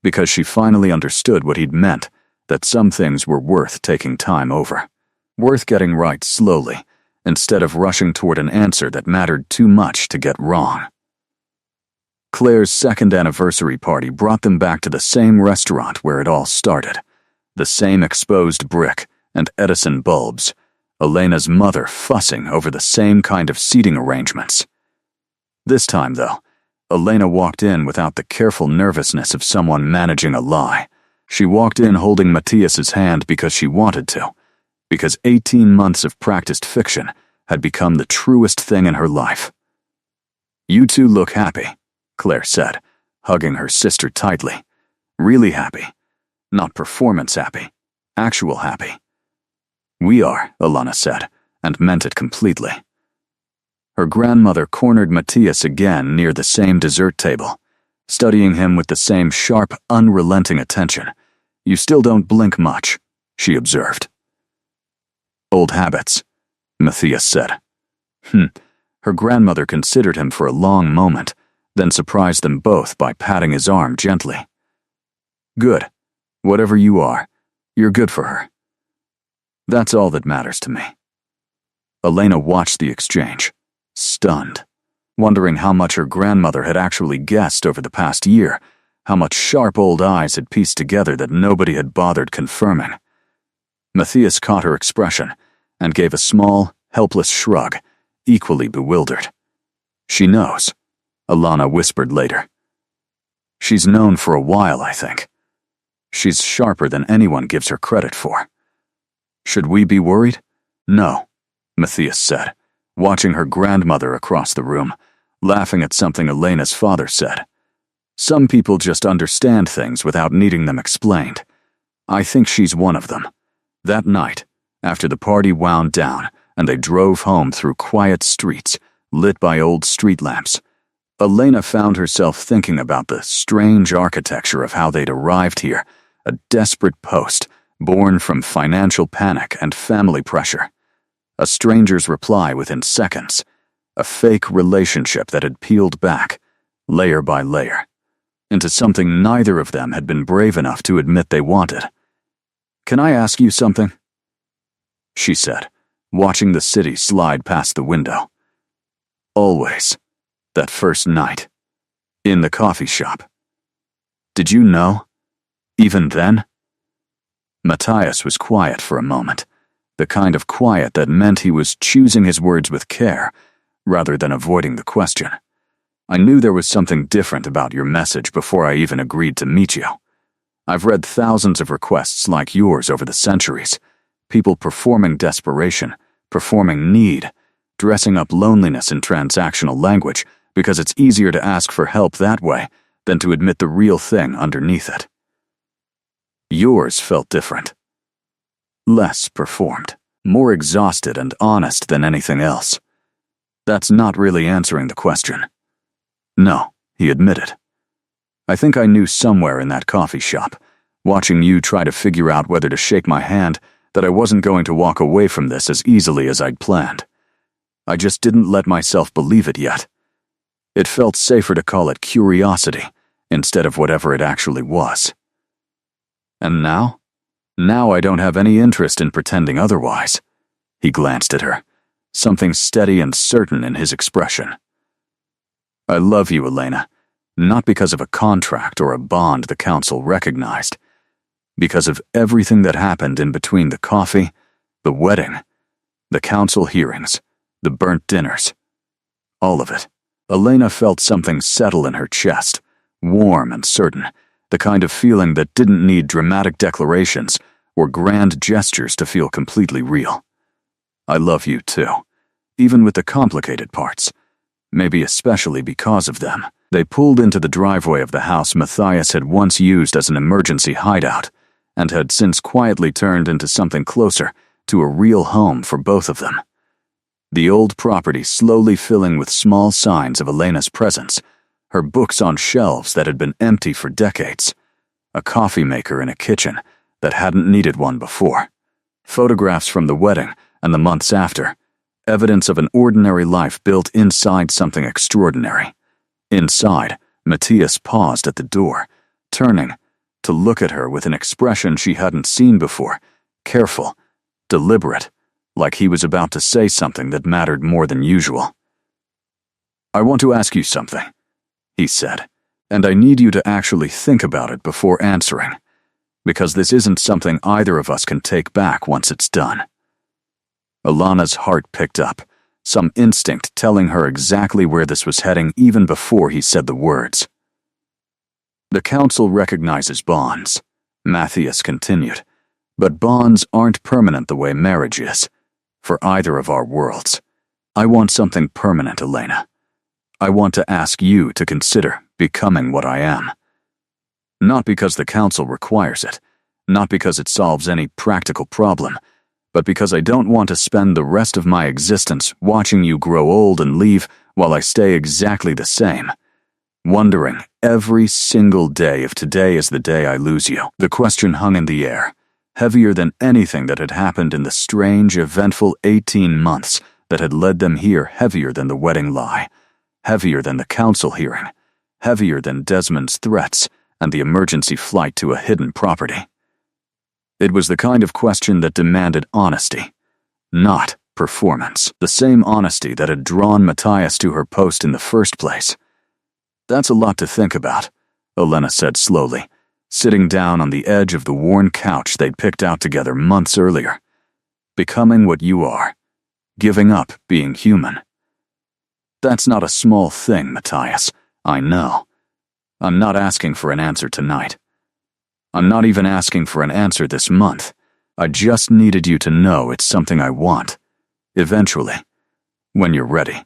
because she finally understood what he'd meant, that some things were worth taking time over, worth getting right slowly, instead of rushing toward an answer that mattered too much to get wrong. Claire's second anniversary party brought them back to the same restaurant where it all started, the same exposed brick and Edison bulbs, Elena's mother fussing over the same kind of seating arrangements. This time, though, Elena walked in without the careful nervousness of someone managing a lie. She walked in holding Matthias's hand because she wanted to, because 18 months of practiced fiction had become the truest thing in her life. You two look happy, Claire said, hugging her sister tightly. Really happy. Not performance happy. Actual happy. We are, Alana said, and meant it completely. Her grandmother cornered Matthias again near the same dessert table, studying him with the same sharp, unrelenting attention. You still don't blink much, she observed. Old habits, Matthias said. Her grandmother considered him for a long moment, then surprised them both by patting his arm gently. Good. Whatever you are, you're good for her. That's all that matters to me. Elena watched the exchange, stunned, wondering how much her grandmother had actually guessed over the past year, how much sharp old eyes had pieced together that nobody had bothered confirming. Matthias caught her expression and gave a small, helpless shrug, equally bewildered. She knows, Alana whispered later. She's known for a while, I think. She's sharper than anyone gives her credit for. Should we be worried? No, Matthias said, watching her grandmother across the room, laughing at something Elena's father said. Some people just understand things without needing them explained. I think she's one of them. That night, after the party wound down and they drove home through quiet streets, lit by old street lamps, Elena found herself thinking about the strange architecture of how they'd arrived here, a desperate post born from financial panic and family pressure. A stranger's reply within seconds, a fake relationship that had peeled back, layer by layer, into something neither of them had been brave enough to admit they wanted. "Can I ask you something?" she said, watching the city slide past the window. Always, that first night, in the coffee shop. Did you know? Even then? Matthias was quiet for a moment, the kind of quiet that meant he was choosing his words with care, rather than avoiding the question. I knew there was something different about your message before I even agreed to meet you. I've read thousands of requests like yours over the centuries, people performing desperation, performing need, dressing up loneliness in transactional language because it's easier to ask for help that way than to admit the real thing underneath it. Yours felt different. Less performed, more exhausted and honest than anything else. That's not really answering the question. No, he admitted. I think I knew somewhere in that coffee shop, watching you try to figure out whether to shake my hand, that I wasn't going to walk away from this as easily as I'd planned. I just didn't let myself believe it yet. It felt safer to call it curiosity instead of whatever it actually was. And now? Now I don't have any interest in pretending otherwise. He glanced at her, something steady and certain in his expression. I love you, Elena, not because of a contract or a bond the council recognized, because of everything that happened in between the coffee, the wedding, the council hearings, the burnt dinners. All of it. Elena felt something settle in her chest, warm and certain, the kind of feeling that didn't need dramatic declarations or grand gestures to feel completely real. I love you too, even with the complicated parts, maybe especially because of them. They pulled into the driveway of the house Matthias had once used as an emergency hideout and had since quietly turned into something closer to a real home for both of them. The old property slowly filling with small signs of Elena's presence, her books on shelves that had been empty for decades, a coffee maker in a kitchen that hadn't needed one before, photographs from the wedding and the months after, evidence of an ordinary life built inside something extraordinary. Inside, Matthias paused at the door, turning to look at her with an expression she hadn't seen before, careful, deliberate, like he was about to say something that mattered more than usual. I want to ask you something, he said, and I need you to actually think about it before answering, because this isn't something either of us can take back once it's done. Alana's heart picked up, some instinct telling her exactly where this was heading even before he said the words. The council recognizes bonds, Matthias continued, but bonds aren't permanent the way marriage is, for either of our worlds. I want something permanent, Elena. I want to ask you to consider becoming what I am. Not because the council requires it, not because it solves any practical problem, but because I don't want to spend the rest of my existence watching you grow old and leave while I stay exactly the same, wondering every single day if today is the day I lose you. The question hung in the air, heavier than anything that had happened in the strange, eventful 18 months that had led them here, heavier than the wedding lie, heavier than the council hearing, heavier than Desmond's threats and the emergency flight to a hidden property. It was the kind of question that demanded honesty, not performance, the same honesty that had drawn Matthias to her post in the first place. That's a lot to think about, Elena said slowly, sitting down on the edge of the worn couch they'd picked out together months earlier. Becoming what you are, giving up being human. That's not a small thing, Matthias, I know. I'm not asking for an answer tonight. I'm not even asking for an answer this month. I just needed you to know it's something I want. Eventually. When you're ready.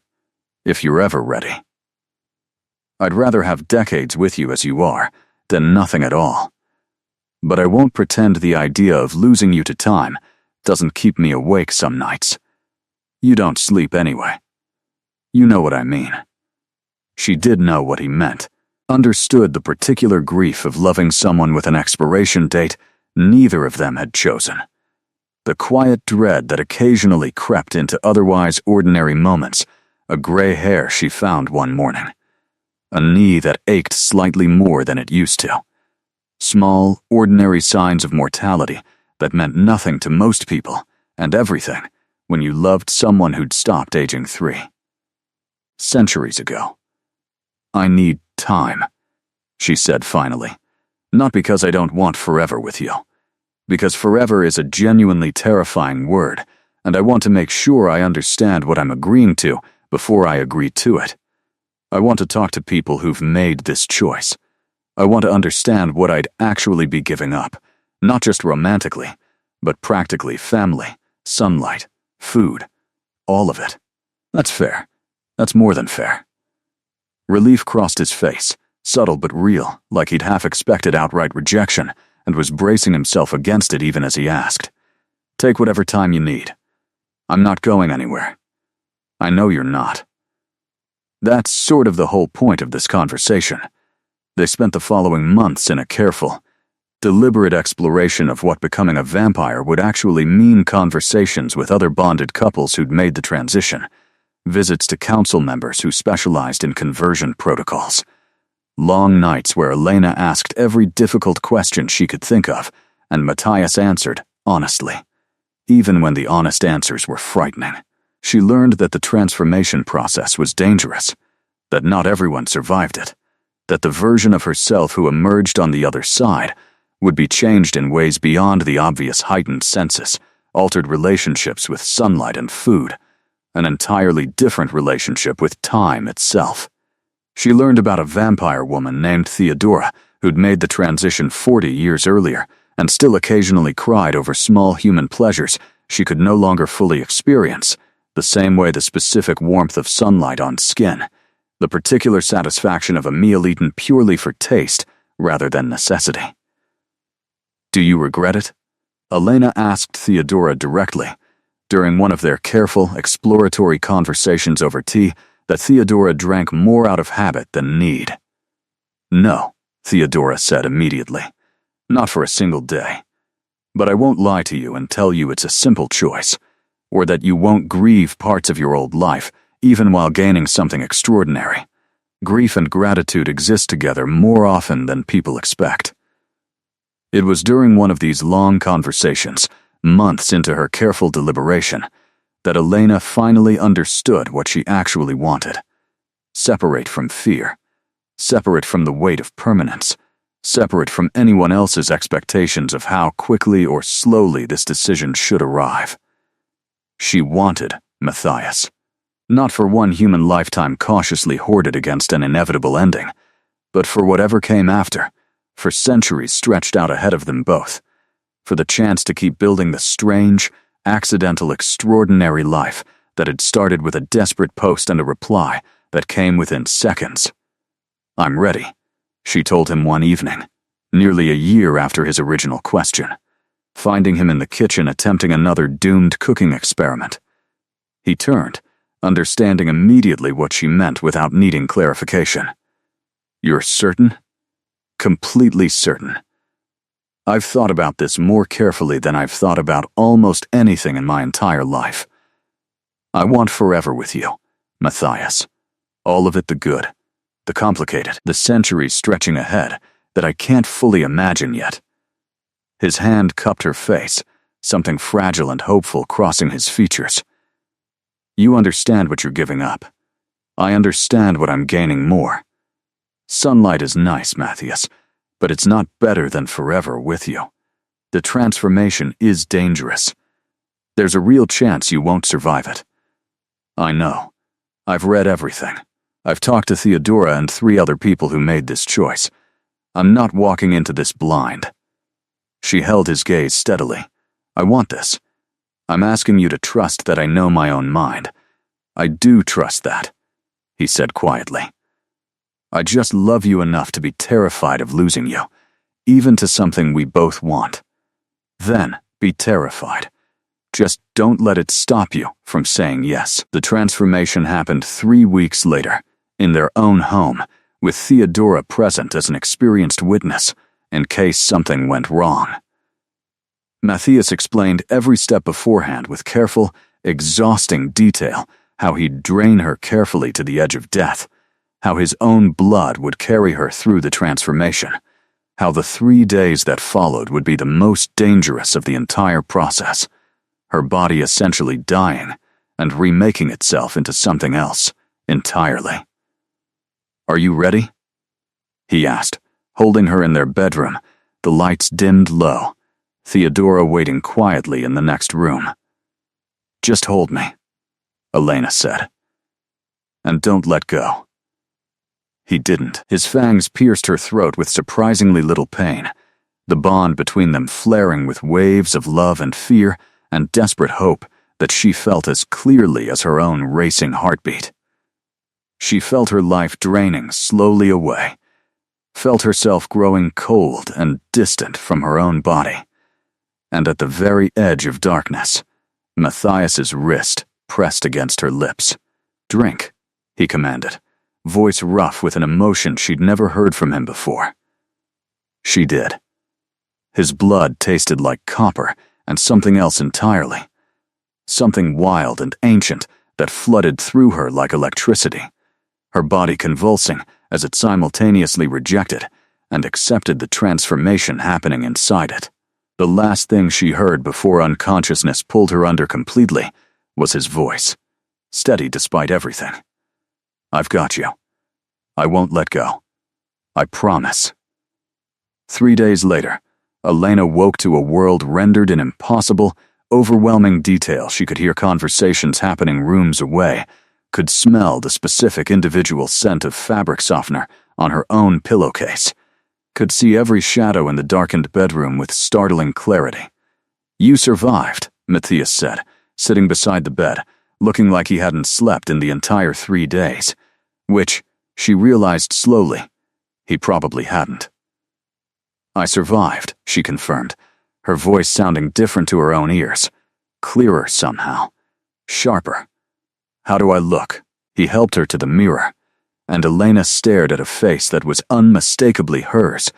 If you're ever ready. I'd rather have decades with you as you are than nothing at all. But I won't pretend the idea of losing you to time doesn't keep me awake some nights. You don't sleep anyway. You know what I mean. She did know what he meant, understood the particular grief of loving someone with an expiration date neither of them had chosen. The quiet dread that occasionally crept into otherwise ordinary moments, a gray hair she found one morning, a knee that ached slightly more than it used to. Small, ordinary signs of mortality that meant nothing to most people and everything when you loved someone who'd stopped aging 3 centuries ago. I need time, she said finally. Not because I don't want forever with you. Because forever is a genuinely terrifying word, and I want to make sure I understand what I'm agreeing to before I agree to it. I want to talk to people who've made this choice. I want to understand what I'd actually be giving up, not just romantically, but practically family, sunlight, food, all of it. That's fair. That's more than fair. Relief crossed his face, subtle but real, like he'd half expected outright rejection, and was bracing himself against it even as he asked. Take whatever time you need. I'm not going anywhere. I know you're not. That's sort of the whole point of this conversation. They spent the following months in a careful, deliberate exploration of what becoming a vampire would actually mean, conversations with other bonded couples who'd made the transition, visits to council members who specialized in conversion protocols, long nights where Elena asked every difficult question she could think of, and Matthias answered honestly, even when the honest answers were frightening. She learned that the transformation process was dangerous, that not everyone survived it, that the version of herself who emerged on the other side would be changed in ways beyond the obvious heightened senses, altered relationships with sunlight and food, an entirely different relationship with time itself. She learned about a vampire woman named Theodora who'd made the transition 40 years earlier and still occasionally cried over small human pleasures she could no longer fully experience, the same way the specific warmth of sunlight on skin, the particular satisfaction of a meal eaten purely for taste rather than necessity. Do you regret it? Elena asked Theodora directly, during one of their careful, exploratory conversations over tea that Theodora drank more out of habit than need. No, Theodora said immediately. Not for a single day. But I won't lie to you and tell you it's a simple choice, or that you won't grieve parts of your old life, even while gaining something extraordinary. Grief and gratitude exist together more often than people expect. It was during one of these long conversations, months into her careful deliberation, that Elena finally understood what she actually wanted. Separate from fear. Separate from the weight of permanence. Separate from anyone else's expectations of how quickly or slowly this decision should arrive. She wanted Matthias. Not for one human lifetime cautiously hoarded against an inevitable ending, but for whatever came after, for centuries stretched out ahead of them both, for the chance to keep building the strange, accidental, extraordinary life that had started with a desperate post and a reply that came within seconds. I'm ready, she told him one evening, nearly a year after his original question, finding him in the kitchen attempting another doomed cooking experiment. He turned, understanding immediately what she meant without needing clarification. You're certain? Completely certain. I've thought about this more carefully than I've thought about almost anything in my entire life. I want forever with you, Matthias. All of it, the good, the complicated, the centuries stretching ahead that I can't fully imagine yet. His hand cupped her face, something fragile and hopeful crossing his features. You understand what you're giving up. I understand what I'm gaining more. Sunlight is nice, Matthias, but it's not better than forever with you. The transformation is dangerous. There's a real chance you won't survive it. I know. I've read everything. I've talked to Theodora and 3 other people who made this choice. I'm not walking into this blind. She held his gaze steadily. I want this. I'm asking you to trust that I know my own mind. I do trust that, he said quietly. I just love you enough to be terrified of losing you, even to something we both want. Then be terrified. Just don't let it stop you from saying yes. The transformation happened 3 weeks later, in their own home, with Theodora present as an experienced witness, in case something went wrong. Matthias explained every step beforehand with careful, exhausting detail, how he'd drain her carefully to the edge of death, how his own blood would carry her through the transformation, how the 3 days that followed would be the most dangerous of the entire process, her body essentially dying and remaking itself into something else entirely. Are you ready? He asked, holding her in their bedroom, the lights dimmed low, Theodora waiting quietly in the next room. Just hold me, Elena said. And don't let go. He didn't. His fangs pierced her throat with surprisingly little pain, the bond between them flaring with waves of love and fear and desperate hope that she felt as clearly as her own racing heartbeat. She felt her life draining slowly away, felt herself growing cold and distant from her own body. And at the very edge of darkness, Matthias's wrist pressed against her lips. Drink, he commanded, voice rough with an emotion she'd never heard from him before. She did. His blood tasted like copper and something else entirely. Something wild and ancient that flooded through her like electricity, her body convulsing as it simultaneously rejected and accepted the transformation happening inside it. The last thing she heard before unconsciousness pulled her under completely was his voice, steady despite everything. I've got you. I won't let go. I promise. 3 days later, Elena woke to a world rendered in impossible, overwhelming detail. She could hear conversations happening rooms away, could smell the specific individual scent of fabric softener on her own pillowcase, could see every shadow in the darkened bedroom with startling clarity. You survived, Matthias said, sitting beside the bed, looking like he hadn't slept in the entire 3 days, which, she realized slowly, he probably hadn't. I survived, she confirmed, her voice sounding different to her own ears, clearer somehow, sharper. How do I look? He helped her to the mirror, and Elena stared at a face that was unmistakably hers,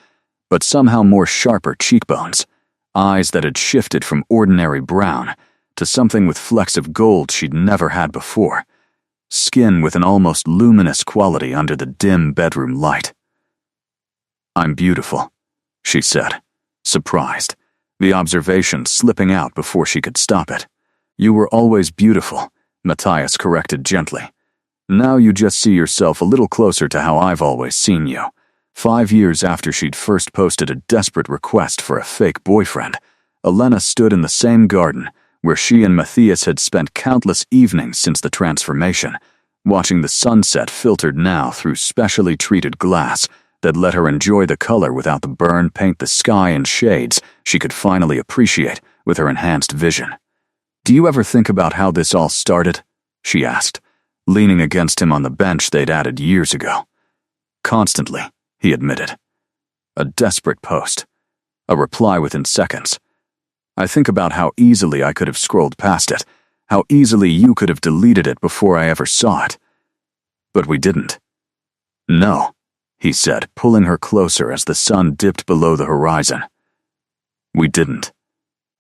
but somehow more sharper cheekbones, eyes that had shifted from ordinary brown to something with flecks of gold she'd never had before, skin with an almost luminous quality under the dim bedroom light. I'm beautiful, she said, surprised, the observation slipping out before she could stop it. You were always beautiful, Matthias corrected gently. Now you just see yourself a little closer to how I've always seen you. 5 years after she'd first posted a desperate request for a fake boyfriend, Elena stood in the same garden where she and Matthias had spent countless evenings since the transformation, watching the sunset filtered now through specially treated glass that let her enjoy the color without the burn paint the sky in shades she could finally appreciate with her enhanced vision. Do you ever think about how this all started? She asked, leaning against him on the bench they'd added years ago. Constantly, he admitted. A desperate post. A reply within seconds. I think about how easily I could have scrolled past it, how easily you could have deleted it before I ever saw it. But we didn't. No, he said, pulling her closer as the sun dipped below the horizon. We didn't.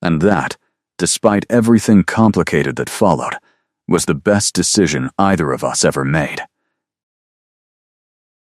And that, despite everything complicated that followed, was the best decision either of us ever made.